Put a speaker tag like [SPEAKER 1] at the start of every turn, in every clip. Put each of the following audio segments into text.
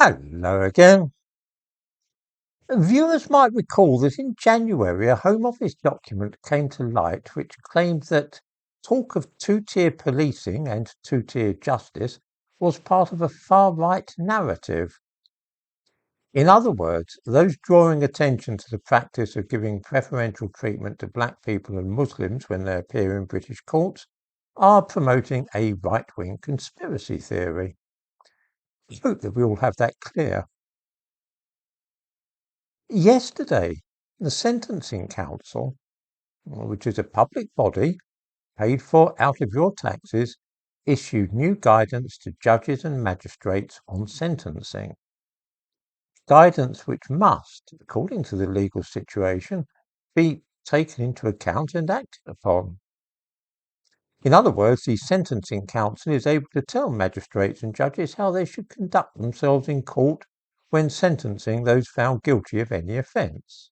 [SPEAKER 1] Hello again. Viewers might recall that in January a Home Office document came to light which claimed that talk of two-tier policing and two-tier justice was part of a far-right narrative. In other words, those drawing attention to the practice of giving preferential treatment to black people and Muslims when they appear in British courts are promoting a right-wing conspiracy theory. I hope that we all have that clear. Yesterday, the Sentencing Council, which is a public body paid for out of your taxes, issued new guidance to judges and magistrates on sentencing. Guidance which must, according to the legal situation, be taken into account and acted upon. In other words, the Sentencing Council is able to tell magistrates and judges how they should conduct themselves in court when sentencing those found guilty of any offence.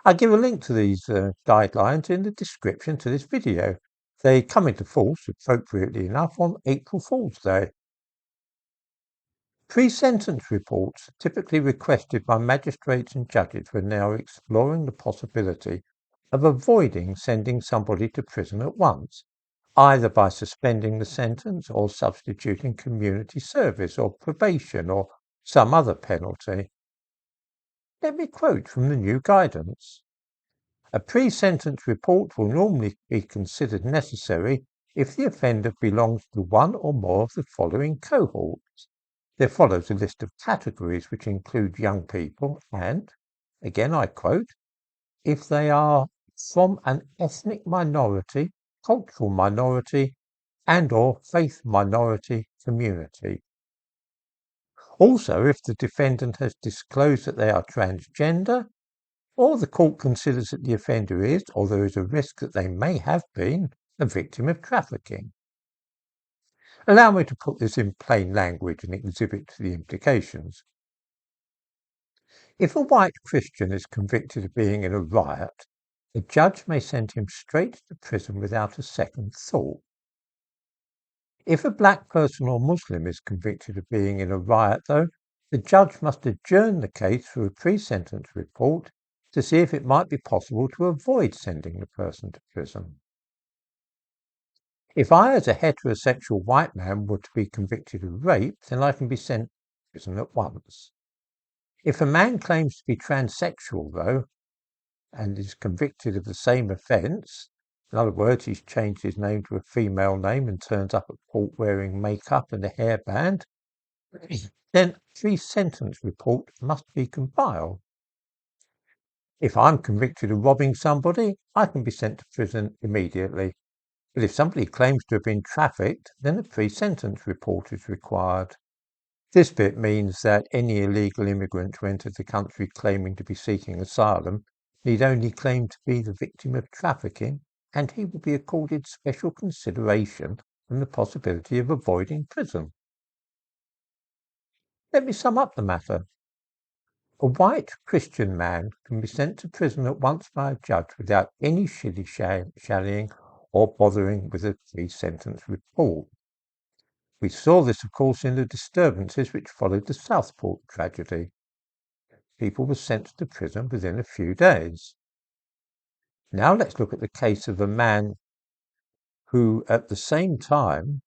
[SPEAKER 1] I'll give a link to these guidelines in the description to this video. They come into force, appropriately enough, on April Fool's Day. Pre-sentence reports are typically requested by magistrates and judges when they are exploring the possibility of avoiding sending somebody to prison at once, either by suspending the sentence or substituting community service or probation or some other penalty. Let me quote from the new guidance. A pre-sentence report will normally be considered necessary if the offender belongs to one or more of the following cohorts. There follows a list of categories which include young people and, again I quote, if they are from an ethnic minority, cultural minority, and or faith minority community. Also, if the defendant has disclosed that they are transgender, or the court considers that the offender is, or there is a risk that they may have been, a victim of trafficking. Allow me to put this in plain language and exhibit the implications. If a white Christian is convicted of being in a riot, the judge may send him straight to prison without a second thought. If a black person or Muslim is convicted of being in a riot, though, the judge must adjourn the case for a pre-sentence report to see if it might be possible to avoid sending the person to prison. If I, as a heterosexual white man, were to be convicted of rape, then I can be sent to prison at once. If a man claims to be transsexual, though, and is convicted of the same offence, in other words, he's changed his name to a female name and turns up at court wearing makeup and a hairband, then a pre-sentence report must be compiled. If I'm convicted of robbing somebody, I can be sent to prison immediately. But if somebody claims to have been trafficked, then a pre-sentence report is required. This bit means that any illegal immigrant who enters the country claiming to be seeking asylum need only claim to be the victim of trafficking, and he will be accorded special consideration and the possibility of avoiding prison. Let me sum up the matter. A white Christian man can be sent to prison at once by a judge without any shilly-shallying or bothering with a pre-sentence report. We saw this, of course, in the disturbances which followed the Southport tragedy. People were sent to prison within a few days. Now let's look at the case of a man who, at the same time,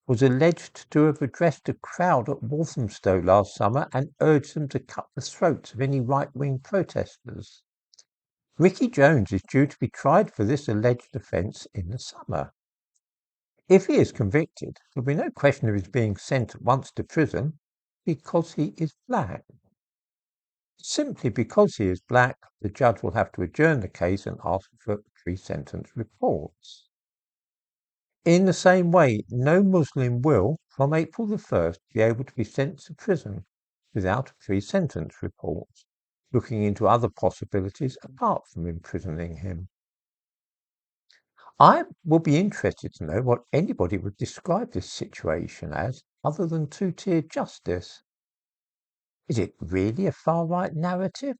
[SPEAKER 1] was alleged to have addressed a crowd at Walthamstow last summer and urged them to cut the throats of any right-wing protesters. Ricky Jones is due to be tried for this alleged offence in the summer. If he is convicted, there will be no question of his being sent at once to prison because he is black. Simply because he is black, the judge will have to adjourn the case and ask for pre-sentence reports. In the same way, no Muslim will, from April the 1st, be able to be sent to prison without a pre-sentence report, looking into other possibilities apart from imprisoning him. I will be interested to know what anybody would describe this situation as other than two-tier justice. Is it really a far-right narrative?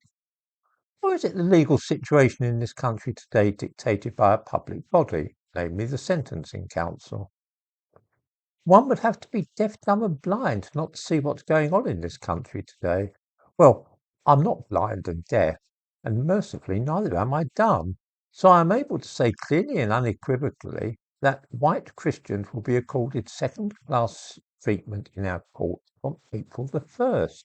[SPEAKER 1] Or is it the legal situation in this country today dictated by a public body, namely the Sentencing Council? One would have to be deaf, dumb, and blind not to see what's going on in this country today. Well, I'm not blind and deaf, and mercifully neither am I dumb. So I'm able to say clearly and unequivocally that white Christians will be accorded second-class treatment in our court from April the 1st,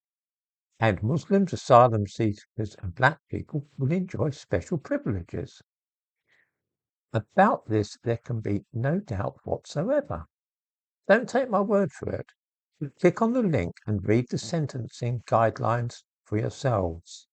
[SPEAKER 1] and Muslims, asylum seekers, and black people will enjoy special privileges. About this, there can be no doubt whatsoever. Don't take my word for it. Click on the link and read the sentencing guidelines for yourselves.